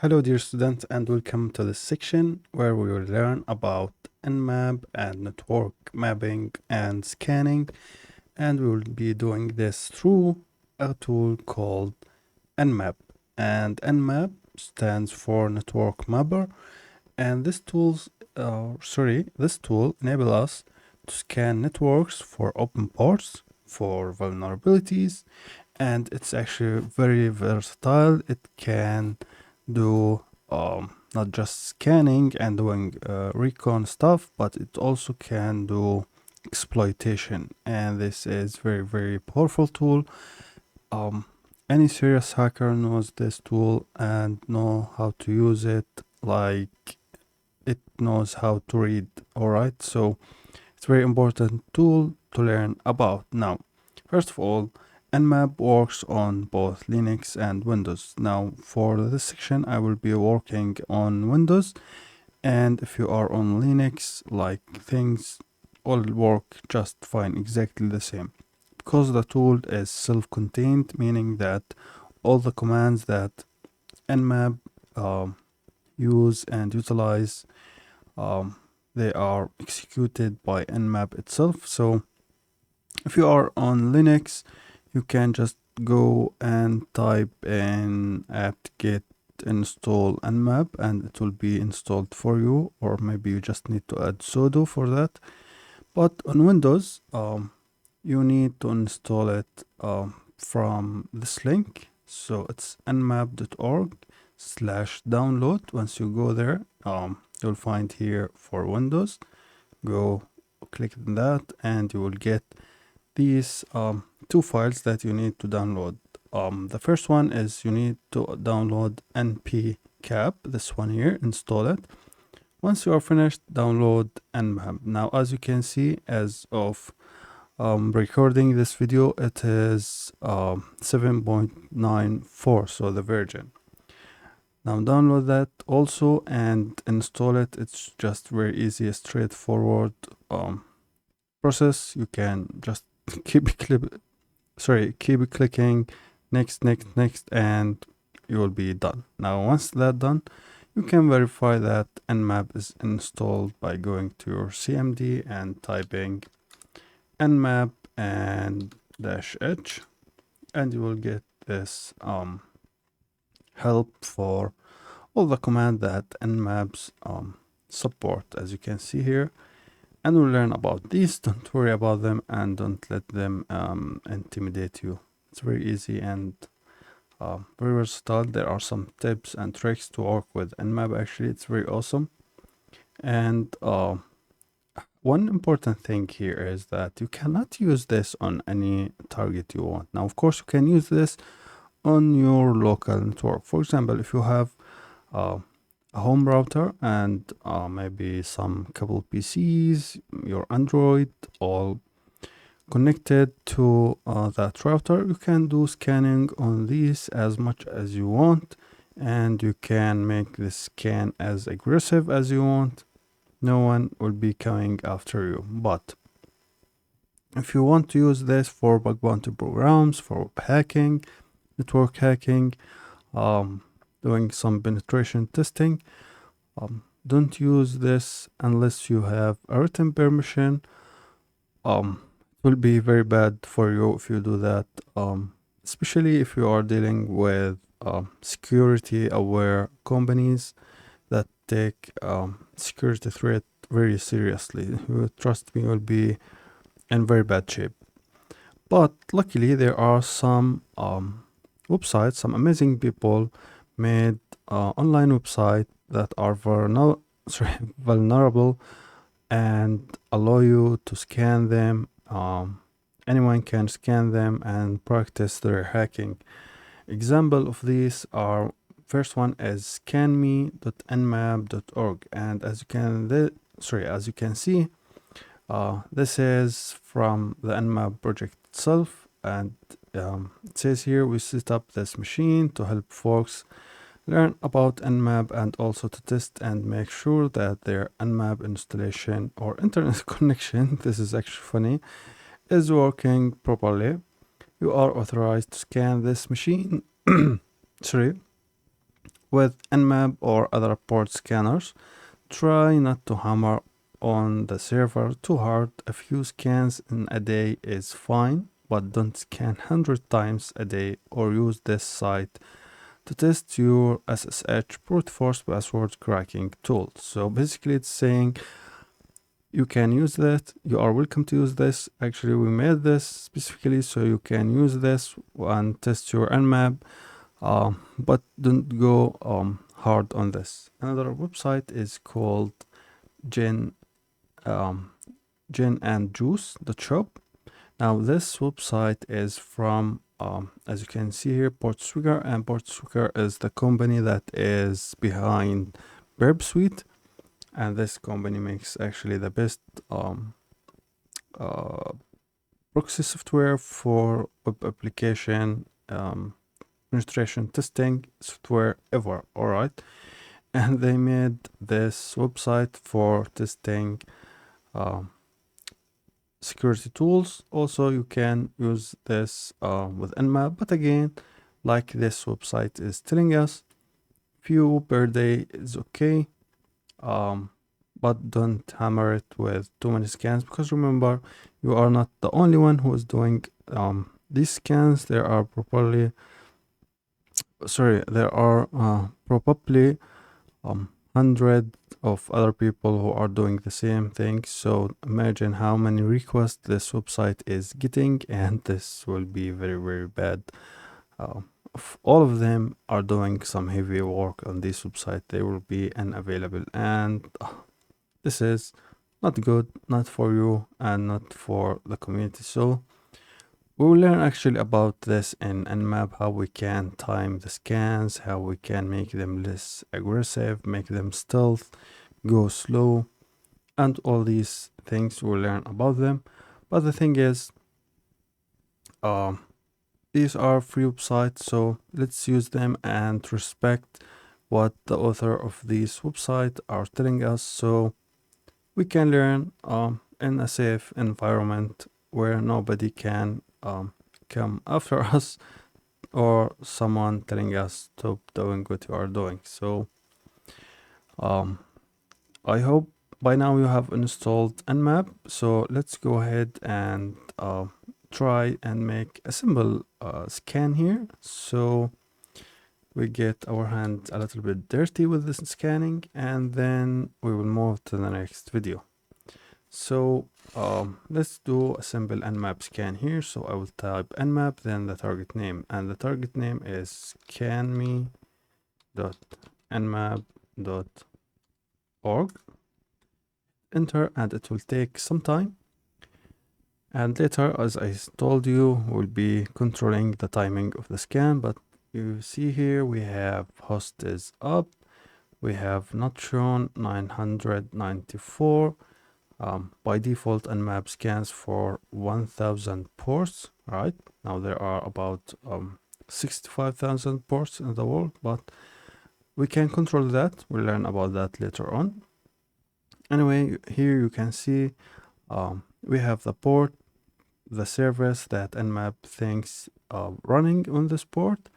Hello, dear students, and welcome to this section where we will learn about Nmap and network mapping and scanning. And we will be doing this through a tool called Nmap. And Nmap stands for Network Mapper. And this tool enables us to scan networks for open ports, for vulnerabilities, and it's actually very versatile. It can do not just scanning and doing recon stuff, but it also can do exploitation, and this is very powerful tool. um, any serious hacker knows this tool and know how to use it, like it knows how to read. All right, so it's a very important tool to learn about. Now, first of all, Nmap works on both Linux and Windows. Now, for this section, I will be working on Windows, and if you are on Linux, like things all work just fine, exactly the same. Because the tool is self-contained, meaning that all the commands that Nmap use and utilize, um, they are executed by Nmap itself. So if you are on Linux, you can just go and type in apt-get install nmap and it will be installed for you, or maybe you just need to add sudo for that. But on Windows, you need to install it from this link. So it's nmap.org/download. Once you go there, you'll find here for Windows. Go click on that and you will get these two files that you need to download. The first one is you need to download npcap, this one here, install it. Once you are finished, download nmap. Now, as you can see, as of recording this video, it is 7.94, so the version. Now download that also and install it. It's just very easy, a straightforward process. You can just keep clicking next, and you will be done. Now once that done, you can verify that Nmap is installed by going to your CMD and typing nmap and -h, and you will get this help for all the command that Nmaps support, as you can see here. And we'll learn about these. Don't worry about them and don't let them intimidate you. It's very easy and very versatile. There are some tips and tricks to work with Nmap. Actually, it's very awesome. And one important thing here is that you cannot use this on any target you want. Now, of course, you can use this on your local network. For example, if you have a home router and maybe some couple PCs, your Android, all connected to that router, you can do scanning on these as much as you want, and you can make the scan as aggressive as you want. No one will be coming after you. But if you want to use this for bug bounty programs, for hacking, network hacking, doing some penetration testing, don't use this unless you have a written permission. It will be very bad for you if you do that, especially if you are dealing with security aware companies that take security threat very seriously. Trust me, will be in very bad shape. But luckily there are some websites, some amazing people made online website that are vulnerable and allow you to scan them. Anyone can scan them and practice their hacking. Example of these are, first one is scanme.nmap.org, and as you can see, this is from the Nmap project itself, and it says here we set up this machine to help folks learn about Nmap and also to test and make sure that their Nmap installation or internet connection, this is actually funny, is working properly. You are authorized to scan this machine with Nmap or other port scanners, try not to hammer on the server too hard. A few scans in a day is fine, but don't scan 100 times a day or use this site to test your SSH brute force password cracking tool. So basically it's saying you can use that, you are welcome to use this. Actually, we made this specifically so you can use this and test your Nmap, but don't go hard on this. Another website is called Gin, Gin and Juice, the shop. Now this website is from, as you can see here, Portswigger, and Portswigger is the company that is behind Burp Suite, and this company makes actually the best proxy software for web application penetration testing software ever. All right, and they made this website for testing security tools. Also, you can use this with Nmap, but again, like this website is telling us, few per day is okay, but don't hammer it with too many scans, because remember, you are not the only one who is doing these scans. There are probably hundred of other people who are doing the same thing. So imagine how many requests this website is getting, and this will be very, very bad. If all of them are doing some heavy work on this website, they will be unavailable, and this is not good, not for you and not for the community. So we will learn actually about this in Nmap, how we can time the scans, how we can make them less aggressive, make them stealth, go slow, and all these things we'll learn about them. But the thing is, these are free websites, so let's use them and respect what the author of these websites are telling us, so we can learn in a safe environment where nobody can come after us or someone telling us stop doing what you are doing. So I hope by now you have installed Nmap. So let's go ahead and try and make a simple scan here. So we get our hands a little bit dirty with this scanning, and then we will move to the next video. So let's do a simple Nmap scan here. So I will type Nmap, then the target name, and the target name is scanme.nmap.org. Enter, and it will take some time. And later, as I told you, we'll be controlling the timing of the scan. But you see here, we have host is up. We have not shown 994. By default, Nmap scans for 1000 ports, right? Now there are about 65,000 ports in the world, but we can control that. We'll learn about that later on. Anyway, here you can see we have the port, the service that Nmap thinks running on this port,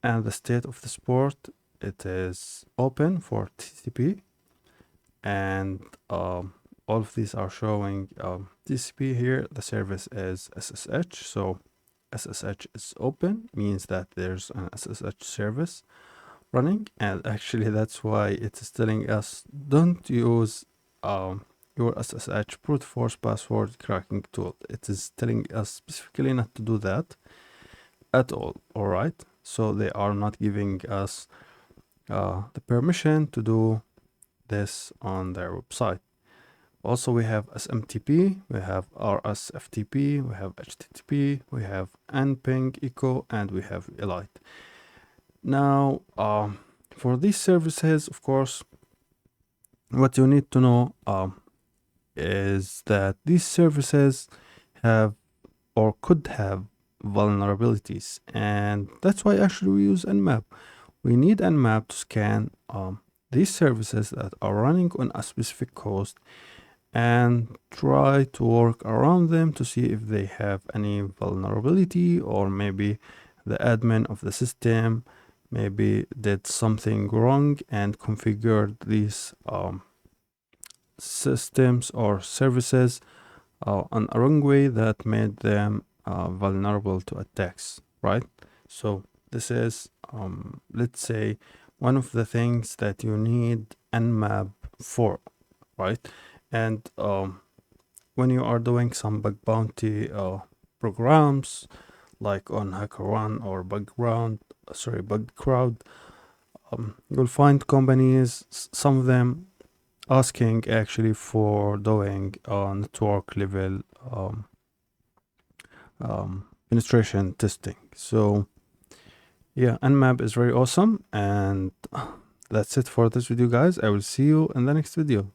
and the state of this port. It is open for TCP, and all of these are showing TCP here. The service is SSH, so SSH is open, means that there's an SSH service running, and actually that's why it is telling us don't use your SSH brute force password cracking tool. It is telling us specifically not to do that at all. All right, so they are not giving us the permission to do this on their website. Also, we have SMTP, we have RSFTP, we have HTTP, we have nping echo, and we have elite. Now, for these services, of course, what you need to know is that these services have or could have vulnerabilities, and that's why actually we use Nmap. We need Nmap to scan these services that are running on a specific host and try to work around them to see if they have any vulnerability, or maybe the admin of the system maybe did something wrong and configured these systems or services in a wrong way that made them vulnerable to attacks, right? So this is, let's say, one of the things that you need Nmap for, right? And when you are doing some bug bounty programs like on HackerOne or BugCrowd, you'll find companies, some of them asking actually for doing network level penetration testing. So yeah, Nmap is very awesome, and that's it for this video, guys. I will see you in the next video.